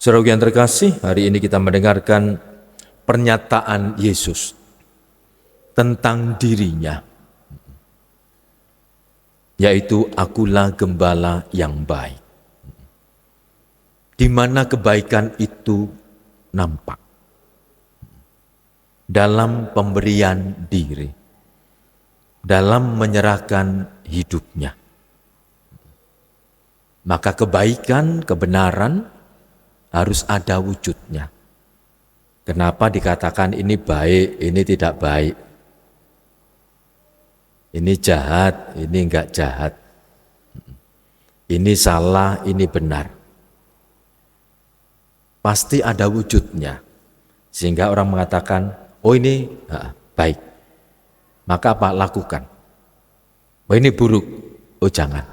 Saudara yang terkasih, hari ini kita mendengarkan pernyataan Yesus tentang dirinya, yaitu akulah gembala yang baik. Di mana kebaikan itu nampak dalam pemberian diri, dalam menyerahkan hidupnya. Maka kebaikan, kebenaran harus ada wujudnya. Kenapa dikatakan ini baik, ini tidak baik? Ini jahat, ini enggak jahat. Ini salah, ini benar. Pasti ada wujudnya. Sehingga orang mengatakan, oh ini baik. Maka apa? Lakukan. Oh ini buruk. Oh jangan.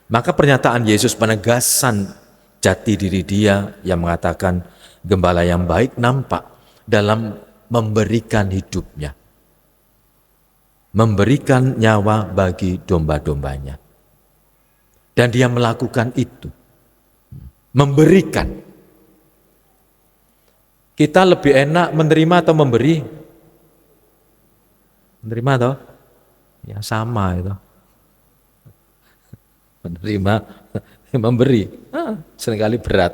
Maka pernyataan Yesus, penegasan jati diri dia yang mengatakan gembala yang baik nampak dalam memberikan hidupnya. Memberikan nyawa bagi domba-dombanya. Dan dia melakukan itu. Memberikan. Kita lebih enak menerima atau memberi? Menerima atau? Ya sama itu. Menerima, memberi. Seringkali berat.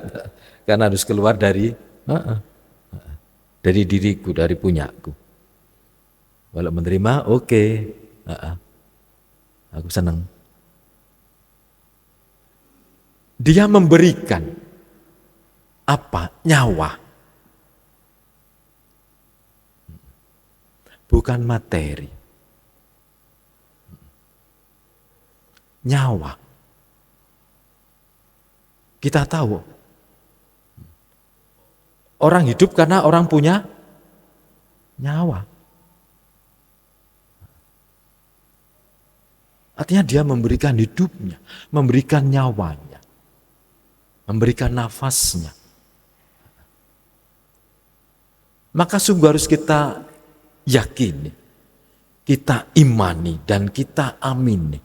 Karena harus keluar dari diriku, dari punyaku. Kalau menerima, oke. Aku senang. Dia memberikan apa? Nyawa. Bukan materi. Nyawa. Kita tahu. Orang hidup karena orang punya nyawa. Artinya dia memberikan hidupnya, memberikan nyawanya, memberikan nafasnya. Maka sungguh harus kita yakini, kita imani dan kita amini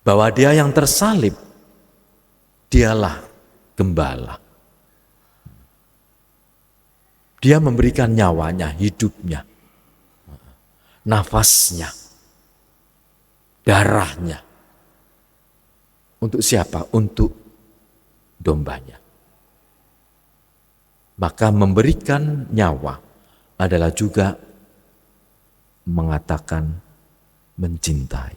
bahwa dia yang tersalib, dialah gembala. Dia memberikan nyawanya, hidupnya, nafasnya, darahnya. Untuk siapa? Untuk dombanya. Maka memberikan nyawa adalah juga mengatakan mencintai.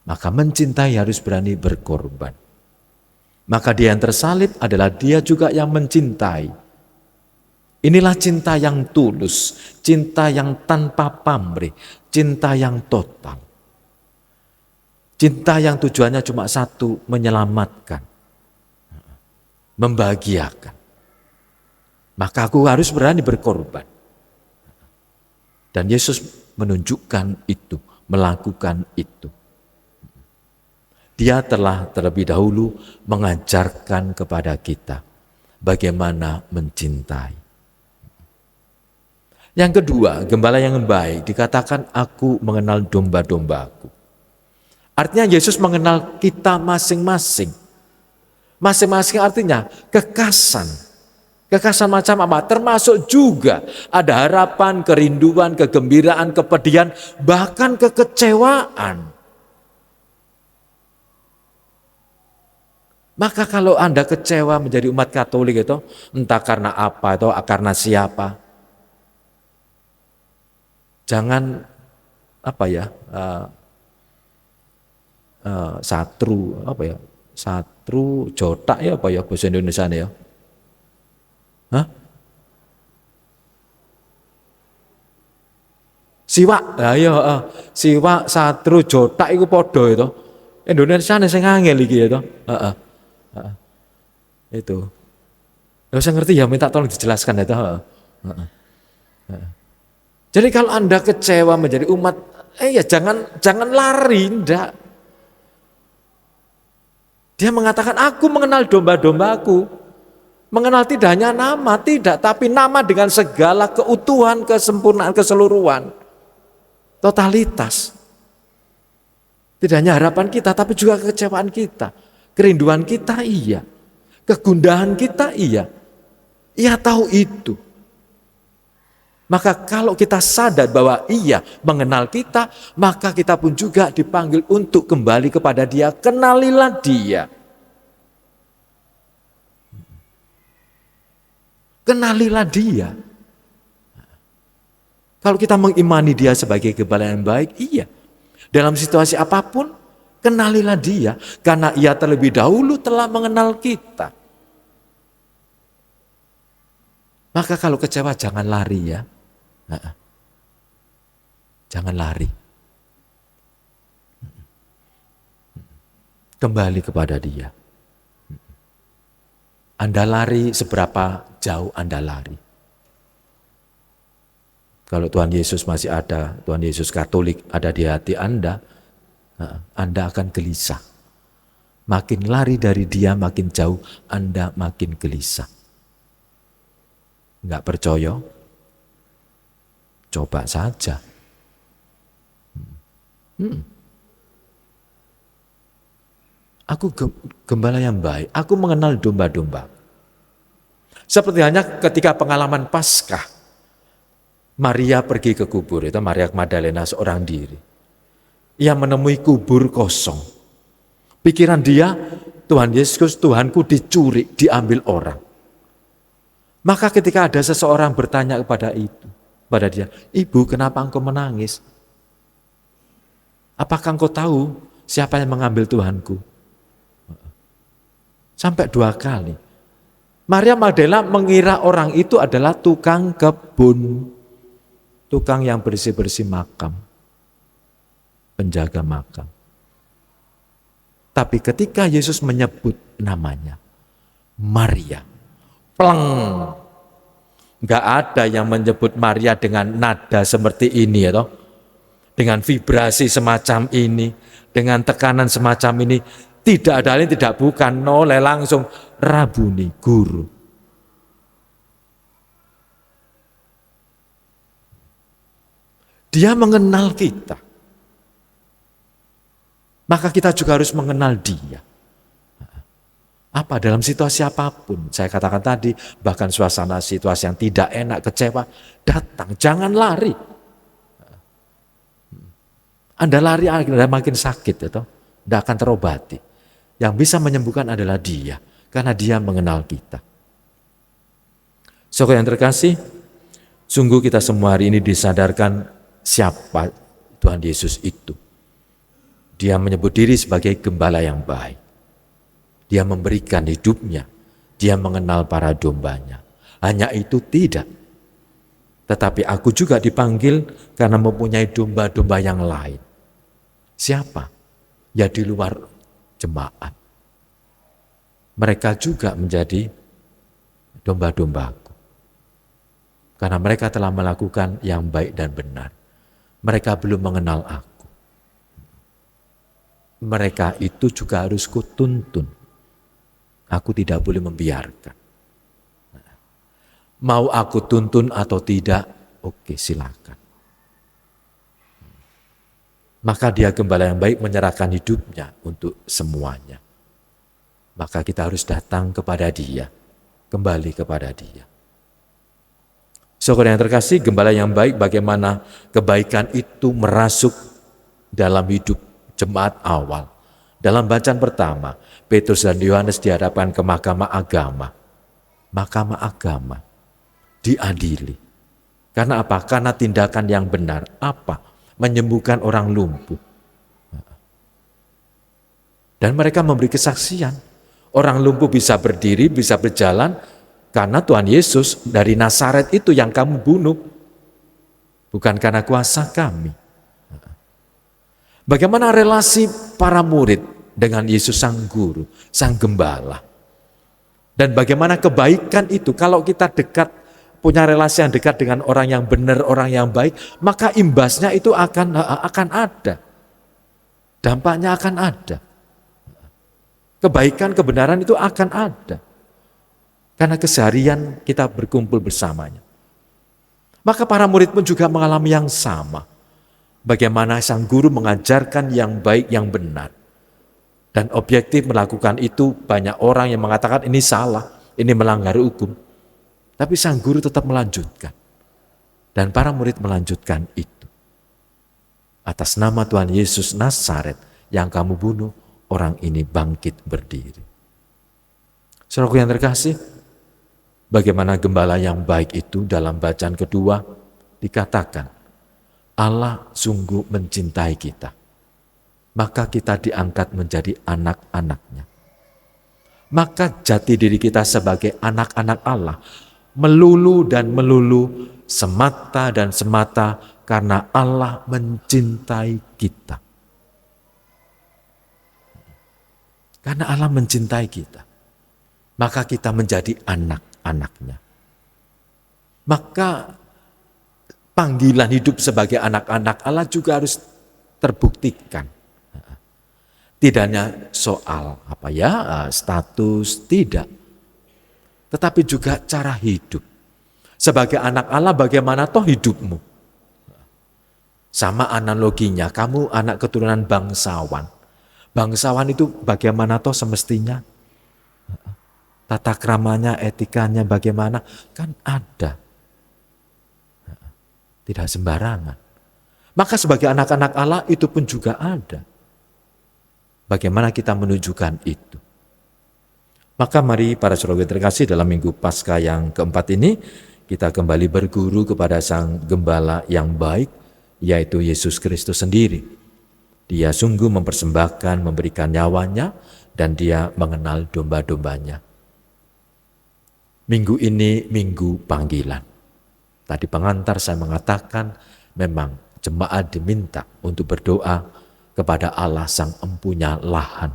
Maka mencintai harus berani berkorban. Maka dia yang tersalib adalah dia juga yang mencintai. Inilah cinta yang tulus, cinta yang tanpa pamrih, cinta yang total. Cinta yang tujuannya cuma satu, menyelamatkan, membahagiakan. Maka aku harus berani berkorban. Dan Yesus menunjukkan itu, melakukan itu. Dia telah terlebih dahulu mengajarkan kepada kita bagaimana mencintai. Yang kedua, gembala yang baik dikatakan aku mengenal domba-dombaku. Artinya Yesus mengenal kita masing-masing. Masing-masing artinya kekasan. Kekasan macam apa? Termasuk juga ada harapan, kerinduan, kegembiraan, kepedihan, bahkan kekecewaan. Maka kalau Anda kecewa menjadi umat Katolik itu, entah karena apa atau karena siapa, jangan satru jotak ya apa ya bahasa Indonesia ya? Siwak, siwak, satru, jotak itu podo itu. Indonesia nih sing angel iki itu. Itu. Kalau saya ngerti ya minta tolong dijelaskan itu. Jadi kalau Anda kecewa menjadi umat, ya jangan lari, enggak. Dia mengatakan aku mengenal domba-dombaku. Mengenal tidak hanya nama, tidak, tapi nama dengan segala keutuhan, kesempurnaan, keseluruhan, totalitas. Tidak hanya harapan kita, tapi juga kekecewaan kita. Kerinduan kita iya. Kegundahan kita iya. Ia tahu itu. Maka kalau kita sadar bahwa Ia mengenal kita, maka kita pun juga dipanggil untuk kembali kepada Dia. Kenalilah Dia. Kenalilah Dia. Kalau kita mengimani Dia sebagai gembala yang baik, iya. Dalam situasi apapun, kenalilah Dia. Karena Ia terlebih dahulu telah mengenal kita. Maka kalau kecewa jangan lari ya. Jangan lari. Kembali kepada Dia. Anda lari seberapa jauh Anda lari. Kalau Tuhan Yesus masih ada, Tuhan Yesus Katolik ada di hati Anda akan gelisah. Makin lari dari Dia, makin jauh, Anda makin gelisah. Enggak percaya? Coba saja. Aku gembala yang baik, aku mengenal domba-domba. Seperti hanya ketika pengalaman Paskah, Maria pergi ke kubur, itu Maria Magdalena seorang diri. Ia menemui kubur kosong. Pikiran dia, Tuhan Yesus, Tuhanku dicuri, diambil orang. Maka ketika ada seseorang bertanya kepada dia, Ibu, kenapa engkau menangis? Apakah engkau tahu siapa yang mengambil Tuhanku? Sampai 2 kali. Maria Magdalena mengira orang itu adalah tukang kebun. Tukang yang bersih-bersih makam. Penjaga makam. Tapi ketika Yesus menyebut namanya, Maria, pleng. Enggak ada yang menyebut Maria dengan nada seperti ini ya toh. Dengan vibrasi semacam ini, dengan tekanan semacam ini, tidak ada lain tidak bukan, oleh langsung Rabuni, guru. Dia mengenal kita. Maka kita juga harus mengenal Dia. Apa dalam situasi apapun, saya katakan tadi, bahkan suasana situasi yang tidak enak, kecewa, datang, jangan lari. Anda lari, Anda makin sakit, tidak akan terobati. Yang bisa menyembuhkan adalah Dia, karena Dia mengenal kita. Saudara yang terkasih, sungguh kita semua hari ini disadarkan siapa Tuhan Yesus itu. Dia menyebut diri sebagai gembala yang baik. Dia memberikan hidupnya. Dia mengenal para dombanya. Hanya itu tidak. Tetapi aku juga dipanggil karena mempunyai domba-domba yang lain. Siapa? Ya di luar jemaat. Mereka juga menjadi domba-dombaku. Karena mereka telah melakukan yang baik dan benar. Mereka belum mengenal aku. Mereka itu juga harus kutuntun. Aku tidak boleh membiarkan. Mau aku tuntun atau tidak, oke silakan. Maka Dia gembala yang baik menyerahkan hidupnya untuk semuanya. Maka kita harus datang kepada Dia, kembali kepada Dia. Saudara yang terkasih, gembala yang baik bagaimana kebaikan itu merasuk dalam hidup jemaat awal. Dalam bacaan pertama, Petrus dan Yohanes dihadapkan ke mahkamah agama. Mahkamah agama diadili. Karena apa? Karena tindakan yang benar. Apa? Menyembuhkan orang lumpuh. Dan mereka memberi kesaksian. Orang lumpuh bisa berdiri, bisa berjalan, karena Tuhan Yesus dari Nazaret itu yang kamu bunuh. Bukan karena kuasa kami. Bagaimana relasi para murid dengan Yesus sang guru, sang gembala. Dan bagaimana kebaikan itu kalau kita dekat, punya relasi yang dekat dengan orang yang benar, orang yang baik, maka imbasnya itu akan ada. Dampaknya akan ada. Kebaikan, kebenaran itu akan ada. Karena keseharian kita berkumpul bersamanya. Maka para murid pun juga mengalami yang sama. Bagaimana sang guru mengajarkan yang baik, yang benar. Dan objektif melakukan itu, banyak orang yang mengatakan ini salah, ini melanggar hukum. Tapi sang guru tetap melanjutkan. Dan para murid melanjutkan itu. Atas nama Tuhan Yesus Nazaret yang kamu bunuh, orang ini bangkit berdiri. Saudaraku yang terkasih, bagaimana gembala yang baik itu dalam bacaan kedua dikatakan, Allah sungguh mencintai kita, maka kita diangkat menjadi anak-anaknya. Maka jati diri kita sebagai anak-anak Allah melulu dan melulu, semata dan semata karena Allah mencintai kita. Karena Allah mencintai kita, maka kita menjadi anak-anaknya. Maka panggilan hidup sebagai anak-anak Allah juga harus terbuktikan. Tidak hanya soal status, tidak. Tetapi juga cara hidup. Sebagai anak Allah bagaimana toh hidupmu? Sama analoginya, kamu anak keturunan bangsawan. Bangsawan itu bagaimana toh semestinya? Tata kramanya, etikanya bagaimana? Kan ada. Tidak sembarangan. Maka sebagai anak-anak Allah itu pun juga ada. Bagaimana kita menunjukkan itu? Maka mari para saudara terkasih, dalam minggu Paskah yang keempat ini, kita kembali berguru kepada Sang Gembala yang baik, yaitu Yesus Kristus sendiri. Dia sungguh mempersembahkan, memberikan nyawanya, dan dia mengenal domba-dombanya. Minggu ini minggu panggilan. Tadi pengantar saya mengatakan memang jemaat diminta untuk berdoa kepada Allah Sang Empunya Lahan,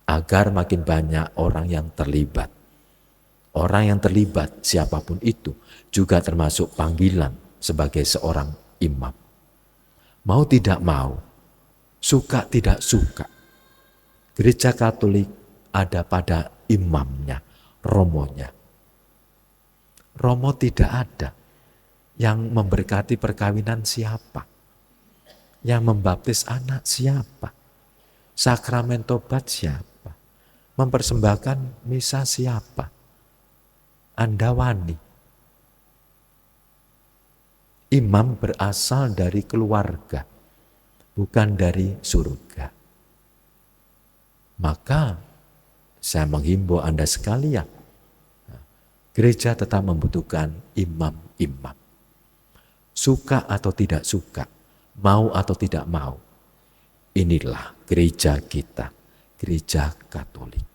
agar makin banyak orang yang terlibat. Orang yang terlibat siapapun itu juga termasuk panggilan sebagai seorang imam. Mau tidak mau, suka tidak suka, Gereja Katolik ada pada imamnya, romonya. Romo tidak ada yang memberkati perkawinan siapa, yang membaptis anak siapa, sakramen tobat siapa, mempersembahkan misa siapa. Anda wani. Imam berasal dari keluarga, bukan dari surga. Maka saya menghimbau Anda sekalian, gereja tetap membutuhkan imam-imam. Suka atau tidak suka, mau atau tidak mau, inilah gereja kita, gereja Katolik.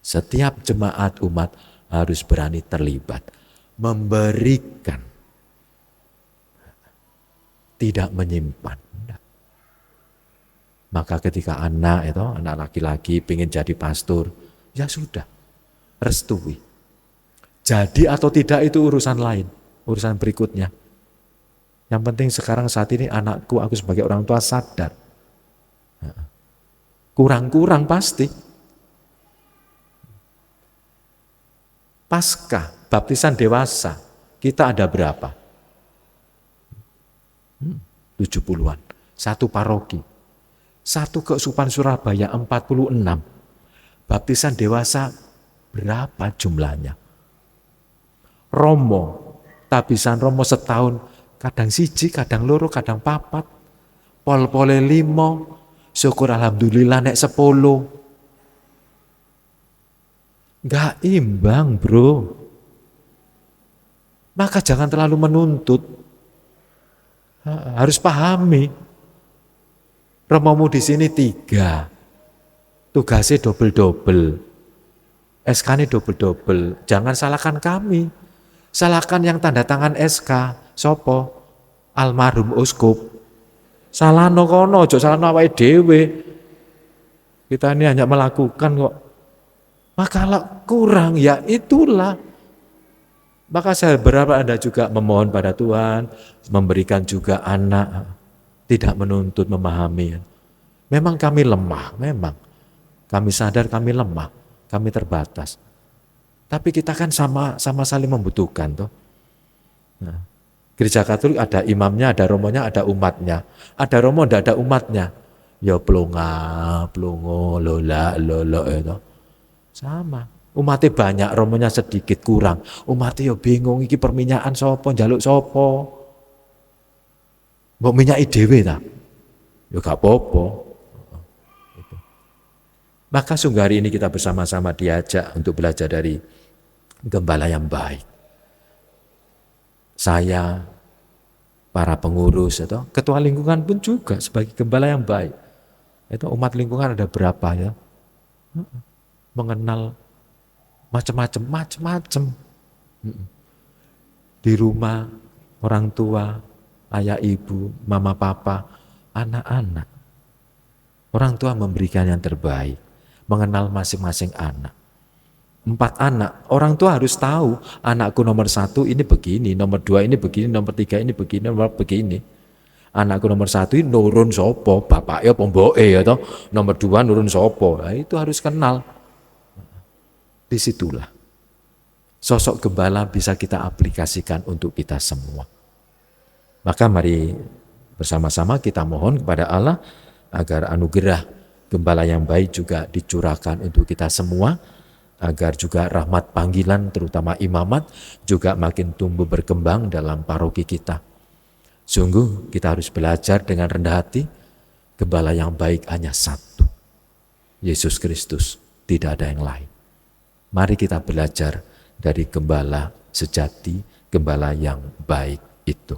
Setiap jemaat umat harus berani terlibat, memberikan, tidak menyimpan. Maka ketika anak laki-laki ingin jadi pastor, ya sudah, restui. Jadi atau tidak itu urusan lain, urusan berikutnya. Yang penting sekarang saat ini anakku, aku sebagai orang tua sadar. Kurang-kurang pasti. Paskah, baptisan dewasa, kita ada berapa? 70-an, satu paroki. Satu Keuskupan Surabaya 46. Baptisan dewasa berapa jumlahnya? Romo, tabisan Romo setahun, kadang siji, kadang loro, kadang papat. Pol-pole 5, syukur alhamdulillah nek 10. Gak imbang bro. Maka jangan terlalu menuntut. Harus pahami. Romomu di sini 3. Tugasnya double-double. SK-nya double-double. Jangan salahkan kami. Salahkan yang tanda tangan SK. Sopo? Almarhum uskup. Salahno kono, ojo salahno awake dhewe. Kita ini hanya melakukan kok. Maka kalau kurang, ya itulah. Maka saya berharap Anda juga memohon pada Tuhan, memberikan juga anak, tidak menuntut memahami. Memang kami lemah, memang. Kami sadar kami lemah, kami terbatas. Tapi kita kan sama saling membutuhkan. Toh. Nah, Gereja Katolik ada imamnya, ada romonya, ada umatnya. Ada romo, tidak ada umatnya. Ya plongo, lola, lolo itu. Sama. Umatnya banyak, romonya sedikit kurang. Umatnya ya bingung, iki perminyakan sopo, njaluk sopo. Mbok minyaki dhewe ta? Ya gak apa-apa. Maka sungguh hari ini kita bersama-sama diajak untuk belajar dari gembala yang baik. Saya, para pengurus, atau ketua lingkungan pun juga sebagai gembala yang baik. Itu umat lingkungan ada berapa ya? Mengenal macam-macam. Di rumah, orang tua, ayah ibu, mama papa, anak-anak. Orang tua memberikan yang terbaik, mengenal masing-masing anak. 4 anak, orang tua harus tahu anakku nomor 1 ini begini, nomor 2 ini begini, nomor 3 ini begini, nomor begini. Anakku nomor 1 ini nurun sopo, bapaknya pemboe ya toh. Nomor 2 nurun sopo, nah, itu harus kenal. Disitulah sosok gembala bisa kita aplikasikan untuk kita semua. Maka mari bersama-sama kita mohon kepada Allah agar anugerah gembala yang baik juga dicurahkan untuk kita semua, agar juga rahmat panggilan terutama imamat juga makin tumbuh berkembang dalam paroki kita. Sungguh kita harus belajar dengan rendah hati, gembala yang baik hanya satu, Yesus Kristus, tidak ada yang lain. Mari kita belajar dari gembala sejati, gembala yang baik itu.